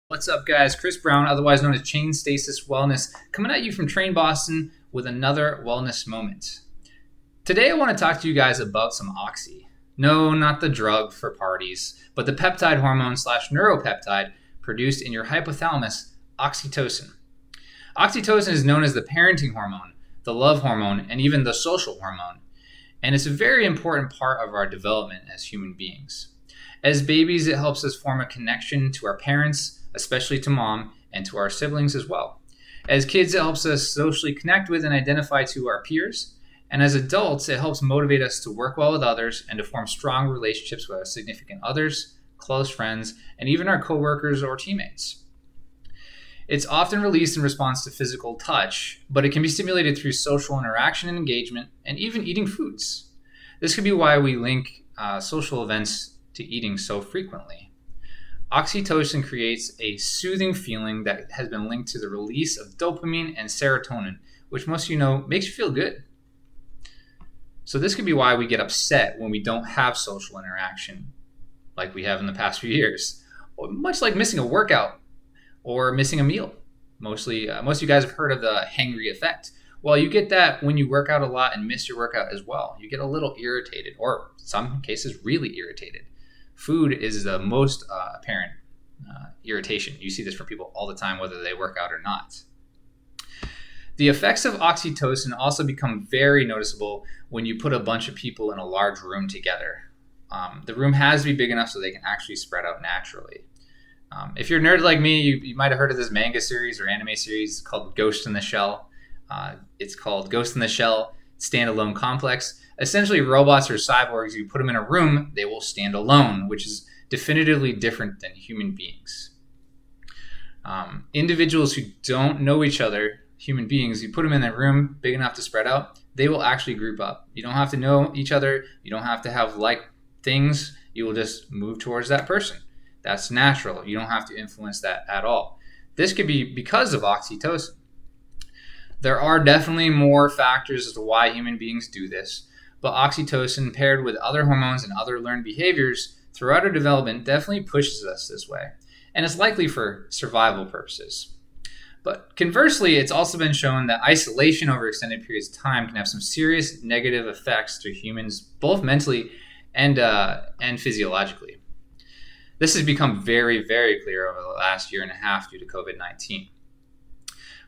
What's up, guys? Chris Brown, otherwise known as Chain Stasis Wellness, coming at you from Train Boston with another wellness moment. Today, I want to talk to you guys about some Oxy. No, not the drug for parties, but the peptide hormone / neuropeptide produced in your hypothalamus, oxytocin. Oxytocin is known as the parenting hormone, the love hormone, and even the social hormone. And it's a very important part of our development as human beings. As babies, it helps us form a connection to our parents, especially to mom, and to our siblings as well. As kids, it helps us socially connect with and identify to our peers. And as adults, it helps motivate us to work well with others and to form strong relationships with our significant others, close friends, and even our coworkers or teammates. It's often released in response to physical touch, but it can be stimulated through social interaction and engagement, and even eating foods. This could be why we link social events to eating so frequently. Oxytocin creates a soothing feeling that has been linked to the release of dopamine and serotonin, which most of you know makes you feel good. So this could be why we get upset when we don't have social interaction like we have in the past few years, or much like missing a workout or missing a meal. Most of you guys have heard of the hangry effect. Well, you get that when you work out a lot and miss your workout as well. You get a little irritated, or in some cases really irritated. Food is the most apparent irritation. You see this from people all the time, whether they work out or not. The effects of oxytocin also become very noticeable when you put a bunch of people in a large room together. The room has to be big enough so they can actually spread out naturally. If you're a nerd like me, you might have heard of this manga series or anime series called Ghost in the Shell. It's called Ghost in the Shell Standalone Complex. Essentially, robots or cyborgs, you put them in a room, they will stand alone, which is definitively different than human beings. Individuals who don't know each other, human beings, you put them in a room big enough to spread out, they will actually group up. You don't have to know each other. You don't have to have like things. You will just move towards that person. That's natural. You don't have to influence that at all. This could be because of oxytocin. There are definitely more factors as to why human beings do this, but oxytocin paired with other hormones and other learned behaviors throughout our development definitely pushes us this way, and it's likely for survival purposes. But conversely, it's also been shown that isolation over extended periods of time can have some serious negative effects to humans, both mentally and physiologically. This has become very, very clear over the last year and a half due to COVID-19.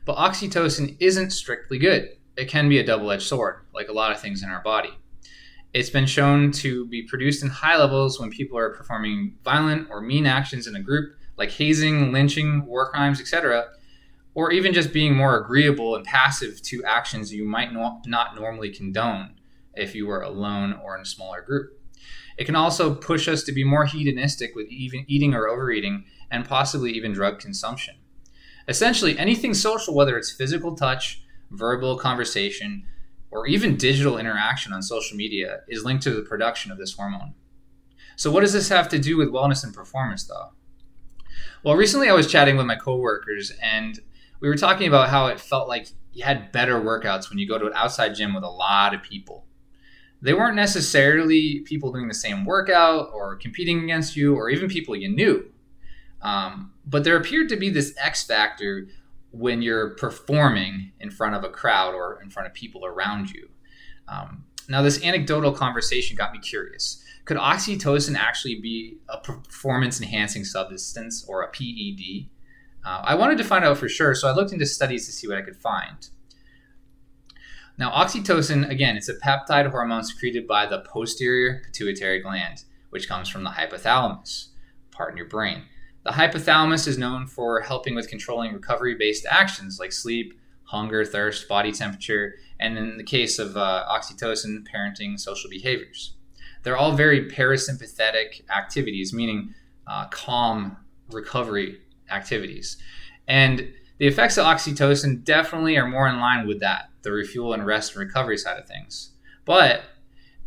But oxytocin isn't strictly good. It can be a double-edged sword, like a lot of things in our body. It's been shown to be produced in high levels when people are performing violent or mean actions in a group, like hazing, lynching, war crimes, etc., or even just being more agreeable and passive to actions you might not normally condone if you were alone or in a smaller group. It can also push us to be more hedonistic with even eating or overeating, and possibly even drug consumption. Essentially, anything social, whether it's physical touch, verbal conversation, or even digital interaction on social media, is linked to the production of this hormone. So what does this have to do with wellness and performance, though? Well, recently I was chatting with my coworkers, and we were talking about how it felt like you had better workouts when you go to an outside gym with a lot of people. They weren't necessarily people doing the same workout or competing against you, or even people you knew. But there appeared to be this X factor when you're performing in front of a crowd or in front of people around you. Now, this anecdotal conversation got me curious. Could oxytocin actually be a performance-enhancing substance, or a PED? I wanted to find out for sure, so I looked into studies to see what I could find. Now, oxytocin, again, it's a peptide hormone secreted by the posterior pituitary gland, which comes from the hypothalamus, part in your brain. The hypothalamus is known for helping with controlling recovery-based actions like sleep, hunger, thirst, body temperature, and in the case of oxytocin, parenting, social behaviors. They're all very parasympathetic activities, meaning calm recovery activities. And the effects of oxytocin definitely are more in line with that, the refuel and rest and recovery side of things. But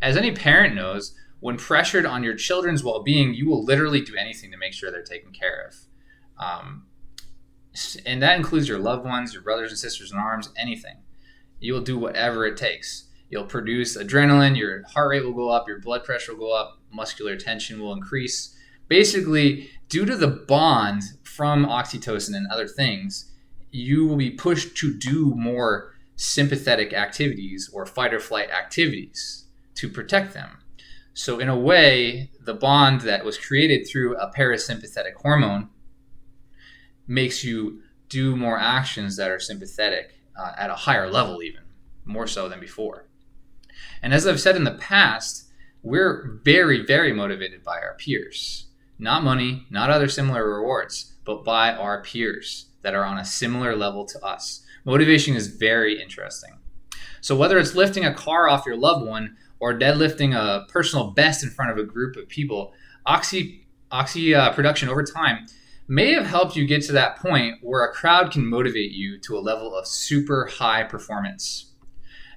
as any parent knows, when pressured on your children's well-being, you will literally do anything to make sure they're taken care of. And that includes your loved ones, your brothers and sisters in arms, anything. You will do whatever it takes. You'll produce adrenaline, your heart rate will go up, your blood pressure will go up, muscular tension will increase. Basically, due to the bond from oxytocin and other things, you will be pushed to do more sympathetic activities or fight or flight activities to protect them. So in a way, the bond that was created through a parasympathetic hormone makes you do more actions that are sympathetic at a higher level, even more so than before. And as I've said in the past, we're very, very motivated by our peers. Not money, not other similar rewards, but by our peers that are on a similar level to us. Motivation is very interesting. So whether it's lifting a car off your loved one or deadlifting a personal best in front of a group of people, oxy production over time may have helped you get to that point where a crowd can motivate you to a level of super high performance.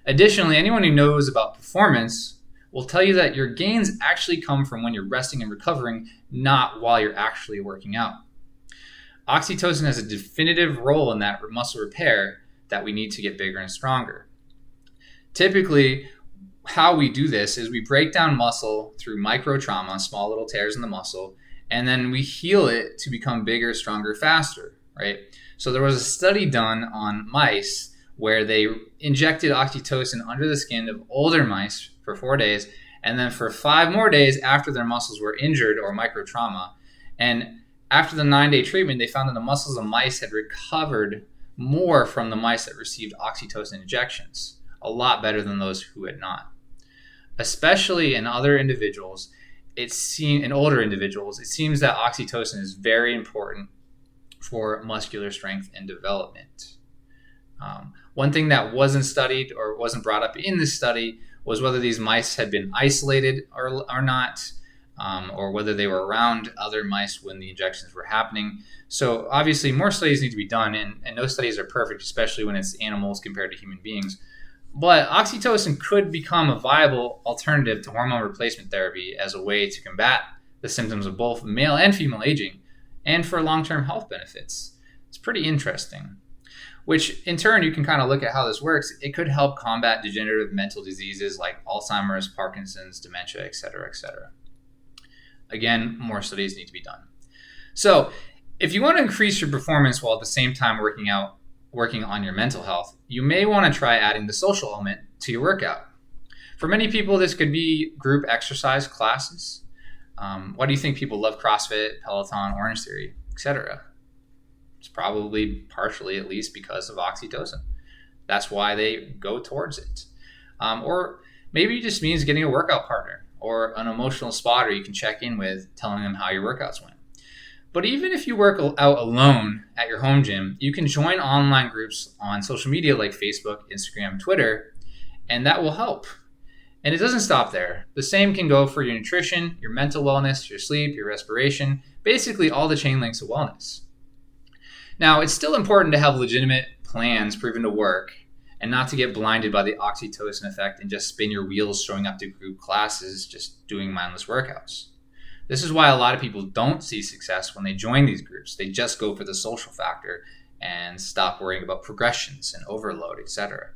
Additionally, anyone who knows about performance will tell you that your gains actually come from when you're resting and recovering, not while you're actually working out. Oxytocin has a definitive role in that muscle repair that we need to get bigger and stronger. Typically, how we do this is we break down muscle through micro trauma, small little tears in the muscle, and then we heal it to become bigger, stronger, faster, right? So there was a study done on mice where they injected oxytocin under the skin of older mice for 4 days, and then for 5 more days after their muscles were injured or micro trauma. And after the 9-day treatment, they found that the muscles of mice had recovered more from the mice that received oxytocin injections, a lot better than those who had not. Especially in other individuals, in older individuals, it seems that oxytocin is very important for muscular strength and development. One thing that wasn't studied or wasn't brought up in this study was whether these mice had been isolated or not, or whether they were around other mice when the injections were happening. So obviously more studies need to be done, and no studies are perfect, especially when it's animals compared to human beings. But oxytocin could become a viable alternative to hormone replacement therapy as a way to combat the symptoms of both male and female aging and for long-term health benefits. It's pretty interesting. Which in turn, you can kind of look at how this works. It could help combat degenerative mental diseases like Alzheimer's, Parkinson's, dementia, et cetera, et cetera. Again, more studies need to be done. So if you want to increase your performance while at the same time working on your mental health, you may want to try adding the social element to your workout. For many people, this could be group exercise classes. Why do you think people love CrossFit, Peloton, Orange Theory, etc.? It's probably partially, at least, because of oxytocin. That's why they go towards it. Or maybe it just means getting a workout partner or an emotional spotter you can check in with, telling them how your workouts went. But even if you work out alone at your home gym, you can join online groups on social media like Facebook, Instagram, Twitter, and that will help. And it doesn't stop there. The same can go for your nutrition, your mental wellness, your sleep, your respiration, basically all the chain links of wellness. Now, it's still important to have legitimate plans proven to work and not to get blinded by the oxytocin effect and just spin your wheels showing up to group classes, just doing mindless workouts. This is why a lot of people don't see success when they join these groups. They just go for the social factor and stop worrying about progressions and overload, etc.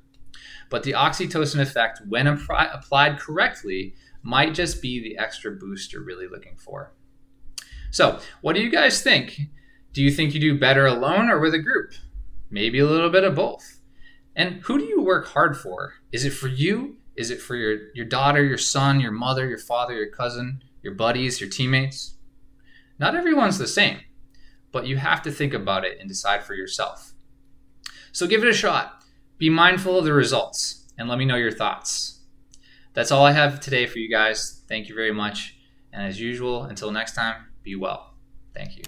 But the oxytocin effect, when applied correctly, might just be the extra boost you're really looking for. So, what do you guys think? Do you think you do better alone or with a group? Maybe a little bit of both. And who do you work hard for? Is it for you? Is it for your daughter, your son, your mother, your father, your cousin, your buddies, your teammates? Not everyone's the same, but you have to think about it and decide for yourself. So give it a shot. Be mindful of the results and let me know your thoughts. That's all I have today for you guys. Thank you very much. And as usual, until next time, be well. Thank you.